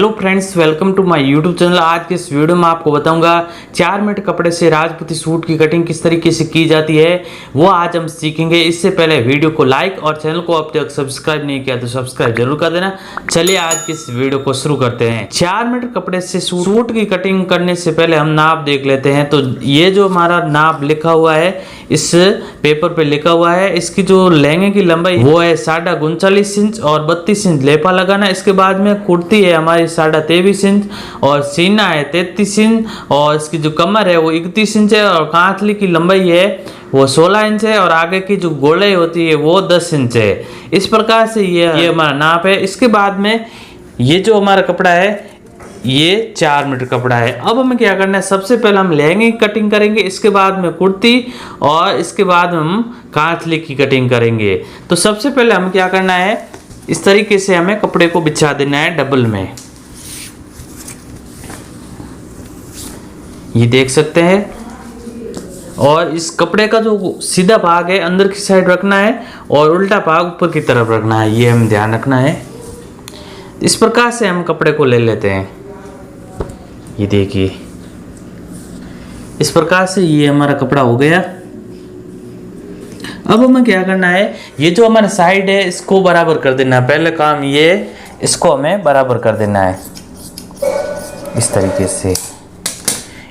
Hello friends, welcome to my YouTube channel. आज के इस वीडियो में आपको बताऊंगा 4 मीटर कपड़े से राजपूती सूट की कटिंग किस तरीके से की जाती है, वो आज हम सीखेंगे। इससे पहले वीडियो को लाइक और चैनल को अब तक सब्सक्राइब नहीं किया तो सब्सक्राइब जरूर कर देना। चलिए आज की इस वीडियो को शुरू करते हैं। 4 मीटर कपड़े से सूट की कटिंग करने से पहले हम नाप देख लेते हैं। तो ये जो हमारा नाप लिखा हुआ है, इस पेपर पे लिखा हुआ है, इसकी जो लहंगे की लंबाई वो है 39.5 इंच और 32 इंच लेपा लगाना। इसके बाद में कुर्ती है हमारी 23.5 इंच और सीना है 33 इंच और इसकी जो कमर है वो 31 इंच है और कांथली की लंबाई है वो 16 इंच है और आगे की जो गोलाई होती है वो 10 इंच है। इस प्रकार से ये हमारा नाप है। इसके बाद में ये जो हमारा कपड़ा है ये 4 मीटर कपड़ा है। अब हमें क्या करना है, सबसे पहले हम लहंगे की कटिंग करेंगे, इसके बाद में कुर्ती और इसके बाद हम कांथली की कटिंग करेंगे। तो सबसे पहले हमें क्या करना है, इस तरीके से हमें कपड़े को बिछा देना है डबल में। ये देख सकते हैं। और इस कपड़े का जो सीधा भाग है अंदर की साइड रखना है और उल्टा भाग ऊपर की तरफ रखना है, ये हमें ध्यान रखना है। इस प्रकार से हम कपड़े को ले लेते हैं। ये देखिए, इस प्रकार से ये हमारा कपड़ा हो गया। अब हमें क्या करना है, ये जो हमारा साइड है इसको बराबर कर देना है। पहले काम ये, इसको हमें बराबर कर देना है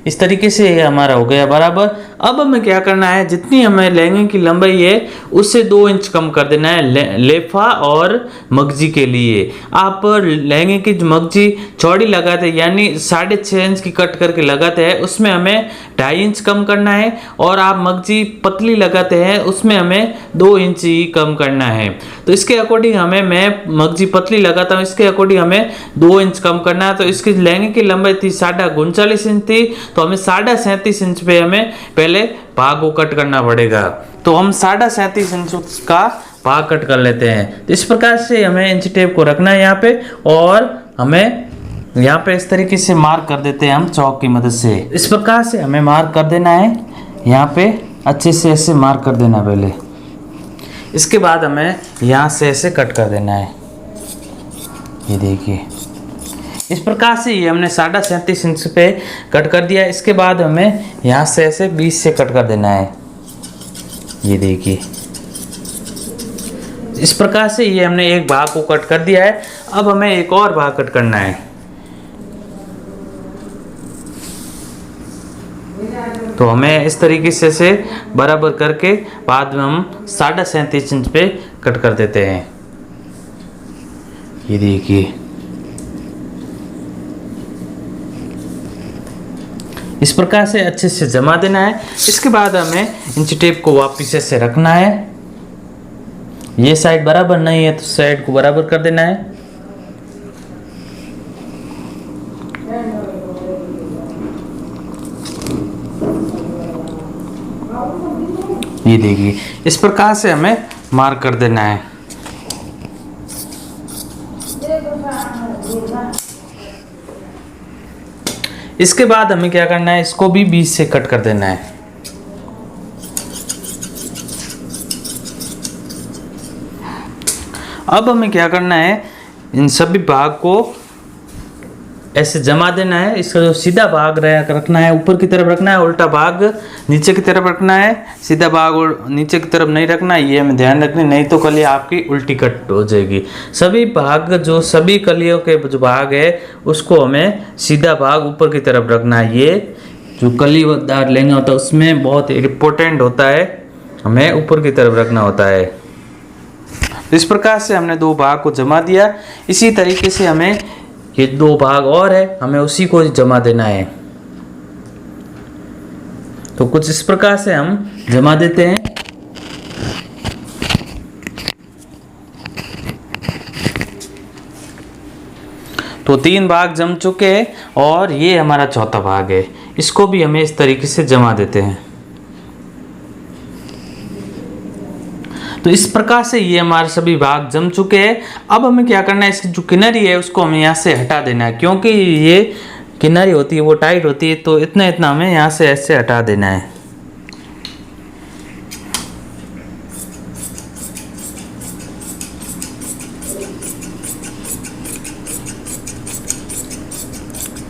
इस तरीके से ये हमारा हो गया बराबर। अब हमें क्या करना है, जितनी हमें लहंगे की लंबाई है उससे 2 इंच कम कर देना है लेफा और मगजी के लिए। आप लहंगे की जो मगजी चौड़ी लगाते हैं यानी 6.5 इंच की कट करके लगाते हैं उसमें हमें 2.5 इंच कम करना है और आप मगजी पतली लगाते हैं उसमें हमें 2 इंच ही कम करना है। तो इसके अकॉर्डिंग मैं मगजी पतली लगाता हूँ, इसके अकॉर्डिंग हमें 2 इंच कम करना है। तो इसकी लहंगे की लंबाई थी 39.5 इंच थी, तो हमें 37.5 इंच पे हमें पहले भाग को कट करना पड़ेगा। तो हम 37.5 इंच का भाग कट कर लेते हैं। तो इस प्रकार से हमें इंच टेप को रखना है यहाँ पे और हमें यहाँ पे इस तरीके से मार्क कर देते हैं हम चौक की मदद से। इस प्रकार से हमें मार्क कर देना है, यहाँ पे अच्छे से ऐसे मार्क कर देना पहले। इसके बाद हमें यहाँ से ऐसे कट कर देना है। ये देखिए, इस प्रकार से ये हमने 37.5 इंच पे कट कर दिया। इसके बाद हमें यहाँ से ऐसे 20 से कट कर देना है। ये देखिए, इस प्रकार से ये हमने एक भाग को कट कर दिया है। अब हमें एक और भाग कट करना है। तो हमें इस तरीके से बराबर करके बाद में हम 37.5 इंच पे कट कर देते हैं। ये देखिए, इस प्रकार से अच्छे से जमा देना है। इसके बाद हमें इंच टेप को वापिस ऐसे रखना है। ये साइड बराबर नहीं है तो साइड को बराबर कर देना है। ये देखिए, इस प्रकार से हमें मार्क कर देना है। इसके बाद हमें क्या करना है, इसको भी 20 से कट कर देना है। अब हमें क्या करना है, इन सभी भाग को ऐसे जमा देना है। इसका जो सीधा भाग रखना है ऊपर की तरफ रखना है, उल्टा भाग नीचे की तरफ रखना है। सीधा भाग और नीचे की तरफ नहीं रखना है, ये हमें ध्यान रखना, नहीं तो कलियां आपकी उल्टी कट हो जाएगी। सभी भाग जो सभी कलियों के जो भाग है उसको हमें सीधा भाग ऊपर की तरफ रखना है। ये जो कलीदार लहंगा होता है उसमें बहुत इम्पोर्टेंट होता है, हमें ऊपर की तरफ रखना होता है। इस प्रकार से हमने 2 भाग को जमा दिया। इसी तरीके से हमें ये 2 भाग और है, हमें उसी को जमा देना है। तो कुछ इस प्रकार से हम जमा देते हैं। तो 3 भाग जम चुके हैं और ये हमारा चौथा भाग है, इसको भी हमें इस तरीके से जमा देते हैं। तो इस प्रकार से ये हमारे सभी भाग जम चुके हैं। अब हमें क्या करना है, इसकी जो किनारी है उसको हमें यहाँ से हटा देना है, क्योंकि ये किनारी होती है वो टाइट होती है। तो इतना हमें यहाँ से ऐसे हटा देना है।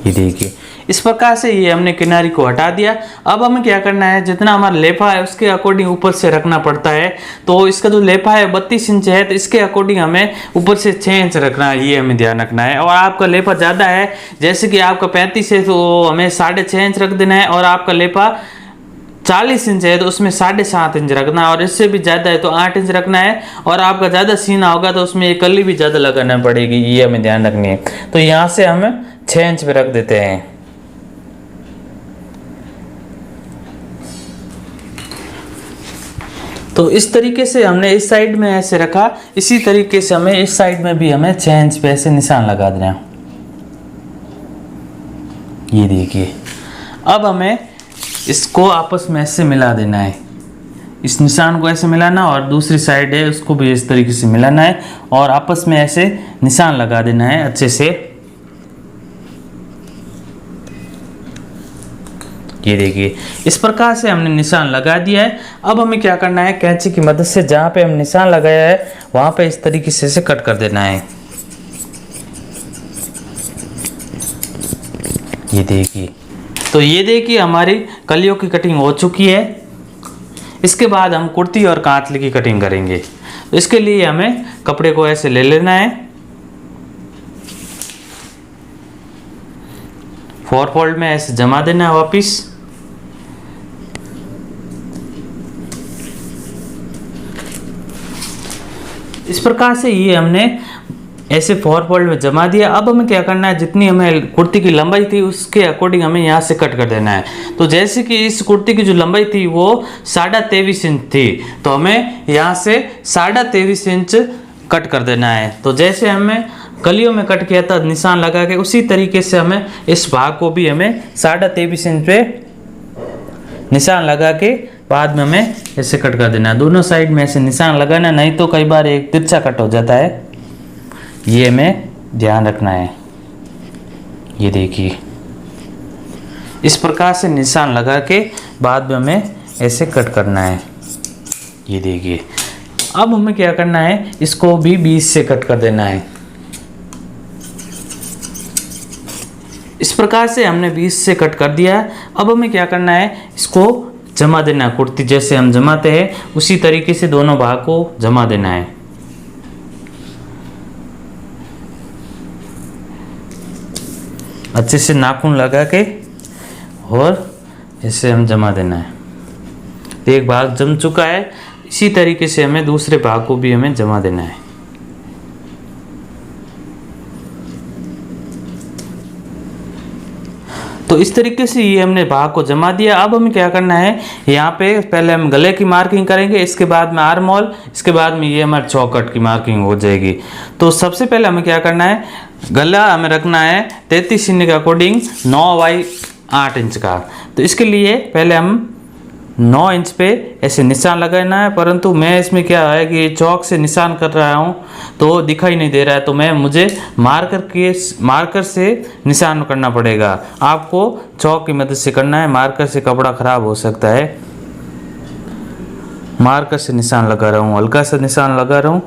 ये देखिए इस प्रकार से ये हमने किनारी को हटा दिया। अब हमें क्या करना है, जितना हमारा लेफा है उसके अकॉर्डिंग ऊपर से रखना पड़ता है। तो इसका जो लेफा है 32 इंच है, तो इसके अकॉर्डिंग हमें ऊपर से 6 इंच रखना है, ये हमें ध्यान रखना है। और आपका लेफा ज़्यादा है, जैसे कि आपका 35 है तो हमें 6.5 इंच रख देना है, और आपका लेफा 40 इंच है तो उसमें 7.5 इंच रखना है, और इससे भी ज़्यादा है तो 8 इंच रखना है। और आपका ज़्यादा सीना होगा तो उसमें एक कली भी ज़्यादा लगाना पड़ेगी, ये हमें ध्यान रखनी है। तो यहाँ से हम 6 इंच पे रख देते हैं। तो इस तरीके से हमने इस साइड में ऐसे रखा, इसी तरीके से हमें इस साइड में भी हमें 6 इंच पे ऐसे निशान लगा देना है। ये देखिए अब हमें इसको आपस में ऐसे मिला देना है, इस निशान को ऐसे मिलाना, और दूसरी साइड है उसको भी इस तरीके से मिलाना है, और आपस में ऐसे निशान लगा देना है अच्छे से। ये देखिए इस प्रकार से हमने निशान लगा दिया है। अब हमें क्या करना है, कैंची की मदद से जहाँ पे हम निशान लगाया है वहाँ पे इस तरीके से कट कर देना है। ये देखिए, तो ये देखिए हमारी कलियों की कटिंग हो चुकी है। इसके बाद हम कुर्ती और कांतले की कटिंग करेंगे। तो इसके लिए हमें कपड़े को ऐसे ले लेना है, 4 फोल्ड में ऐसे जमा देना है वापिस। इस प्रकार से ये हमने ऐसे 4 फोल्ड में जमा दिया। अब हमें क्या करना है, जितनी हमें कुर्ती की लंबाई थी उसके अकॉर्डिंग हमें यहाँ से कट कर देना है। तो जैसे कि इस कुर्ती की जो लंबाई थी वो 23.5 इंच थी, तो हमें यहाँ से 23.5 इंच कट कर देना है। तो जैसे हमें कलियों में कट किया था निशान लगा के, उसी तरीके से हमें इस भाग को भी हमें 23.5 इंच पे निशान लगा के बाद में हमें ऐसे कट कर देना है। दोनों साइड में ऐसे निशान लगाना, नहीं तो कई बार एक तिरछा कट हो जाता है, ये हमें ध्यान रखना है। ये देखिए इस प्रकार से निशान लगा के बाद में हमें ऐसे कट करना है। ये देखिए अब हमें क्या करना है, इसको भी 20 से कट कर देना है। इस प्रकार से हमने 20 से कट कर दिया। अब हमें क्या करना है, इसको जमा देना है। कुर्ती जैसे हम जमाते हैं उसी तरीके से दोनों भाग को जमा देना है। अच्छे से नाखून लगा के और ऐसे हम जमा देना है। तो एक भाग जम चुका है, इसी तरीके से हमें दूसरे भाग को भी हमें जमा देना है। तो इस तरीके से ये हमने भाग को जमा दिया। अब हमें क्या करना है, यहाँ पे पहले हम गले की मार्किंग करेंगे, इसके बाद में आर्म होल, इसके बाद में ये हमारे चौकट की मार्किंग हो जाएगी। तो सबसे पहले हमें क्या करना है, गला हमें रखना है 33 इंच के अकॉर्डिंग 9/8 इंच का। तो इसके लिए पहले हम 9 इंच पे ऐसे निशान लगाना है, परंतु मैं इसमें क्या है कि चौक से निशान कर रहा हूँ तो दिखाई नहीं दे रहा है, तो मुझे मार्कर से निशान करना पड़ेगा। आपको चौक की मदद से करना है, मार्कर से कपड़ा खराब हो सकता है। मार्कर से निशान लगा रहा हूँ, हल्का सा निशान लगा रहा हूँ।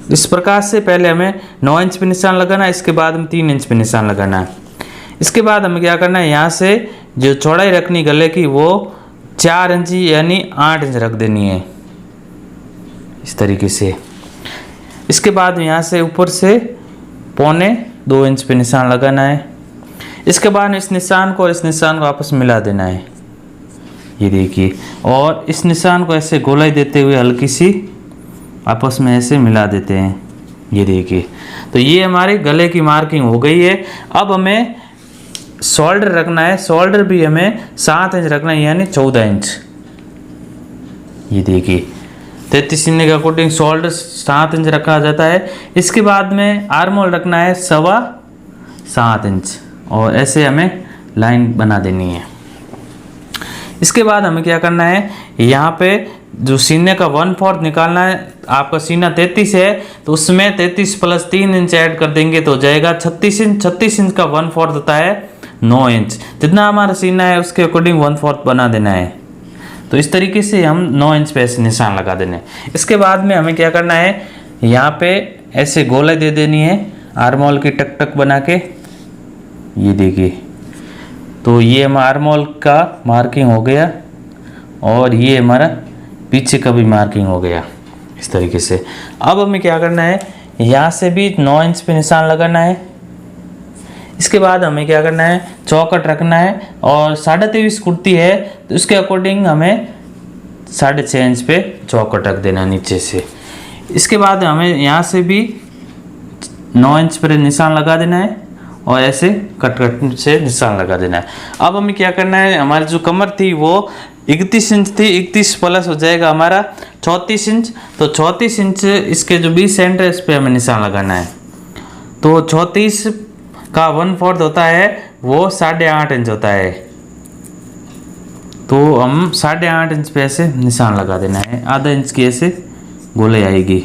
इस प्रकार से पहले हमें 9 इंच पे निशान लगाना है, इसके बाद में 3 इंच पे निशान लगाना है। इसके बाद हमें क्या करना है, यहाँ से जो चौड़ाई रखनी गले की वो 4 इंच यानी 8 इंच रख देनी है, इस तरीके से। इसके बाद यहाँ से ऊपर से 1.25 इंच पे निशान लगाना है। इसके बाद इस निशान को और इस निशान को आपस में मिला देना है। ये देखिए, और इस निशान को ऐसे गोलाई देते हुए हल्की सी आपस में ऐसे मिला देते हैं। ये देखिए, तो ये हमारे गले की मार्किंग हो गई है। अब हमें शोल्डर रखना है, शोल्डर भी हमें 7 इंच रखना है यानी 14 इंच। ये देखिए 33 इंच के अकॉर्डिंग शोल्डर 7 इंच रखा जाता है। इसके बाद में आर्म होल रखना है 7.25 इंच, और ऐसे हमें लाइन बना देनी है। इसके बाद हमें क्या करना है, यहाँ पे जो सीने का 1/4 निकालना है। आपका सीना 33 है तो उसमें 33 + 3 इंच ऐड कर देंगे तो जाएगा 36 इंच। 36 इंच का 1/4 होता है 9 इंच। जितना हमारा सीना है उसके अकॉर्डिंग 1/4 बना देना है। तो इस तरीके से हम 9 इंच पे ऐसे निशान लगा देने। इसके बाद में हमें क्या करना है, यहाँ पे ऐसे गोलाई दे देनी है आर्म होल की टक टक बना के। ये देखिए, तो ये हमारा आर्मोल का मार्किंग हो गया और ये हमारा पीछे का भी मार्किंग हो गया इस तरीके से। अब हमें क्या करना है, यहाँ से भी 9 इंच पे निशान लगाना है। इसके बाद हमें क्या करना है, चौकट रखना है और 23.5 कुर्ती है तो उसके अकॉर्डिंग हमें 6.5 इंच पे चौकट रख देना नीचे से। इसके बाद हमें यहाँ से भी 9 इंच पर निशान लगा देना है और ऐसे कट से निशान लगा देना है। अब हमें क्या करना है, हमारी जो कमर थी वो 31 इंच थी, 31 प्लस हो जाएगा हमारा 34 इंच। तो 34 इंच इसके जो 20 सेंटर है इस पर हमें निशान लगाना है। तो 34 का 1/4 होता है वो 8.5 इंच होता है। तो हम 8.5 इंच पे ऐसे निशान लगा देना है, आधा इंच की ऐसे गोलाई आएगी,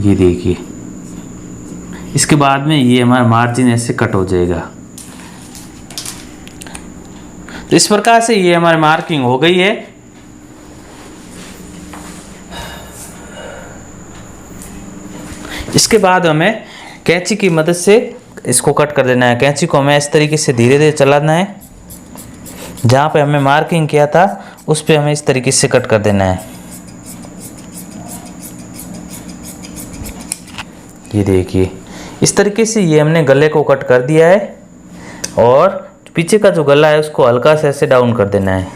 ये देखिए। इसके बाद में ये हमारा मार्जिन ऐसे कट हो जाएगा। तो इस प्रकार से ये हमारी मार्किंग हो गई है। इसके बाद हमें कैंची की मदद से इसको कट कर देना है। कैंची को हमें इस तरीके से धीरे धीरे चलाना है, जहाँ पे हमें मार्किंग किया था उस पे हमें इस तरीके से कट कर देना है। ये देखिए, इस तरीके से ये हमने गले को कट कर दिया है और पीछे का जो गला है उसको हल्का से ऐसे डाउन कर देना है,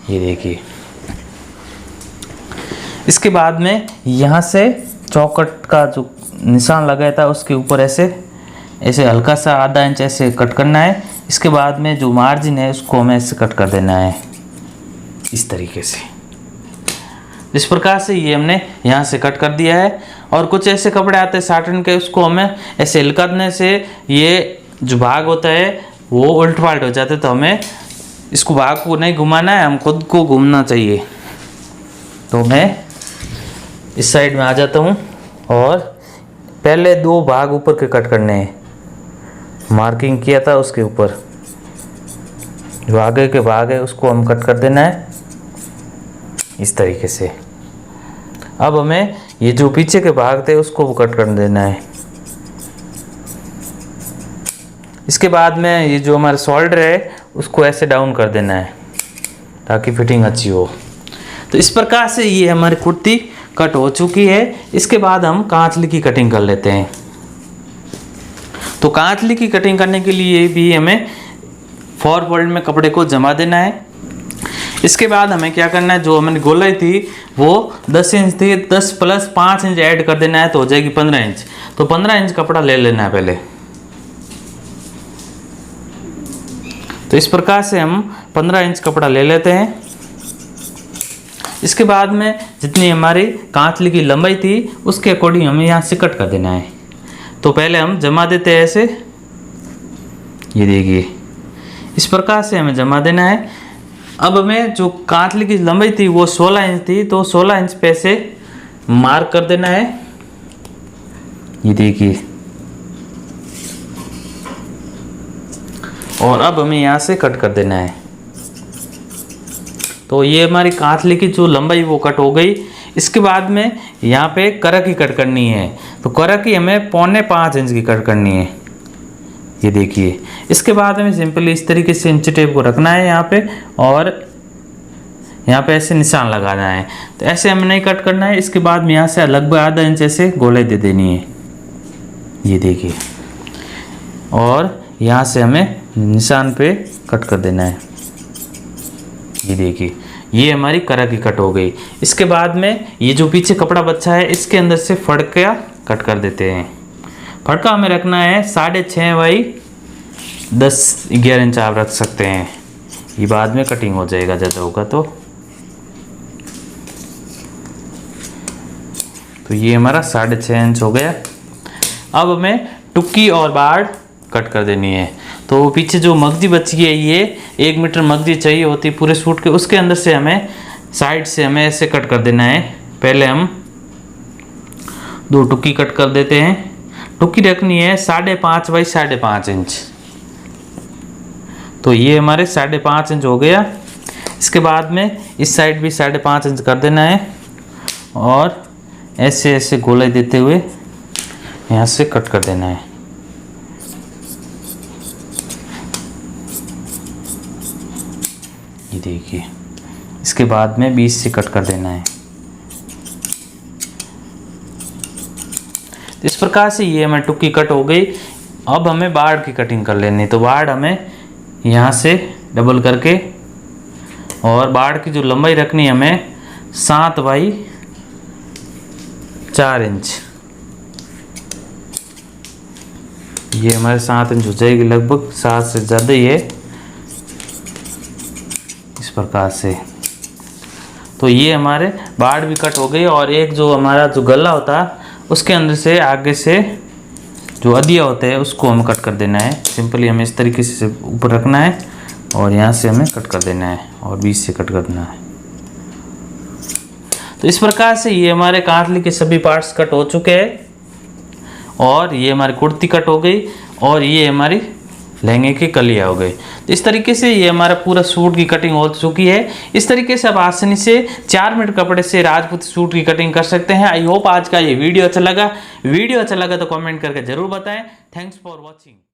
ये देखिए। इसके बाद में यहाँ से चौकट का जो निशान लगाया था उसके ऊपर ऐसे ऐसे हल्का सा आधा इंच ऐसे कट करना है। इसके बाद में जो मार्जिन है उसको हमें ऐसे कट कर देना है इस तरीके से। इस प्रकार से ये हमने यहाँ से कट कर दिया है। और कुछ ऐसे कपड़े आते हैं साटन के, उसको हमें ऐसे हिलकने से ये जो भाग होता है वो उल्ट पाल्ट हो जाते, तो हमें इसको भाग को नहीं घुमाना है, हम खुद को घूमना चाहिए। तो मैं इस साइड में आ जाता हूँ और पहले 2 भाग ऊपर के कट करने हैं, मार्किंग किया था उसके ऊपर जो आगे के भाग है उसको हम कट कर देना है इस तरीके से। अब हमें ये जो पीछे के भाग थे उसको कट कर देना है। इसके बाद में ये जो हमारा शोल्डर है उसको ऐसे डाउन कर देना है ताकि फिटिंग अच्छी हो। तो इस प्रकार से ये हमारी कुर्ती कट हो चुकी है। इसके बाद हम कांचली की कटिंग कर लेते हैं। तो कांचली की कटिंग करने के लिए भी हमें 4 फोल्ड में कपड़े को जमा देना है। इसके बाद हमें क्या करना है, जो हमने गोलाई थी वो 10 इंच थी, 10 प्लस 5 इंच ऐड कर देना है तो हो जाएगी 15 इंच। तो 15 इंच कपड़ा ले लेना है पहले। तो इस प्रकार से हम 15 इंच कपड़ा ले लेते हैं। इसके बाद में जितनी हमारी कांचली की लंबाई थी उसके अकॉर्डिंग हमें यहाँ से कट कर देना है। तो पहले हम जमा देते हैं ऐसे, ये देखिए इस प्रकार से हमें जमा देना है। अब हमें जो कांचली की लंबाई थी वो 16 इंच थी, तो 16 इंच पे से मार्क कर देना है, ये देखिए। और अब हमें यहाँ से कट कर देना है। तो ये हमारी कांचली की जो लंबाई वो कट हो गई। इसके बाद में यहाँ पे करक की कट करनी है। तो करक की हमें 4.25 इंच की कट करनी है, ये देखिए। इसके बाद हमें सिंपली इस तरीके से इंची टेप को रखना है यहाँ पे और यहाँ पे ऐसे निशान लगाना है। तो ऐसे हमें नहीं कट करना है। इसके बाद में यहाँ से लगभग आधा इंच ऐसे गोलाई दे देनी है, ये देखिए। और यहाँ से हमें निशान पे कट कर देना है, ये देखिए। ये हमारी करक की कट हो गई। इसके बाद में ये जो पीछे कपड़ा बचा है इसके अंदर से फड़का कट कर देते हैं। फड़का हमें रखना है 6.5 बाई 10-11 इंच आप रख सकते हैं, ये बाद में कटिंग हो जाएगा ज़्यादा होगा तो। ये हमारा 6.5 इंच हो गया। अब हमें टुक्की और बाड़ कट कर देनी है। तो पीछे जो मगजी बची है ये 1 मीटर मगजी चाहिए होती है पूरे सूट के, उसके अंदर से हमें साइड से हमें ऐसे कट कर देना है। पहले हम 2 टुक्की कट कर देते हैं। टुक्की रखनी है 5.5 बाई 5.5 इंच। तो ये हमारे 5.5 इंच हो गया। इसके बाद में इस साइड भी 5.5 इंच कर देना है और ऐसे ऐसे गोलाई देते हुए यहाँ से कट कर देना है। ये देखिए, इसके बाद में 20 से कट कर देना है। इस प्रकार से ये हमें टुक्की कट हो गई। अब हमें बाड़ की कटिंग कर लेनी है। तो बाड़ हमें यहाँ से डबल करके, और बाड़ की जो लंबाई रखनी है हमें 7 बाई 4 इंच, ये हमारे 7 इंच हो जाएगी, लगभग 7 से ज़्यादा ही है, इस प्रकार से। तो ये हमारे बाड़ भी कट हो गई। और एक जो हमारा जो गला होता है उसके अंदर से आगे से जो अदिया होता है उसको हमें कट कर देना है। सिंपली हमें इस तरीके से ऊपर रखना है और यहाँ से हमें कट कर देना है और 20 से कट कर देना है। तो इस प्रकार से ये हमारे कांटली के सभी पार्ट्स कट हो चुके हैं, और ये हमारी कुर्ती कट हो गई, और ये हमारी लहंगे की कलियाँ हो गई। तो इस तरीके से ये हमारा पूरा सूट की कटिंग हो चुकी है। इस तरीके से आप आसानी से 4 मीटर कपड़े से राजपूती सूट की कटिंग कर सकते हैं। आई होप आज का ये वीडियो अच्छा लगा तो कमेंट करके जरूर बताएं। Thanks for watching.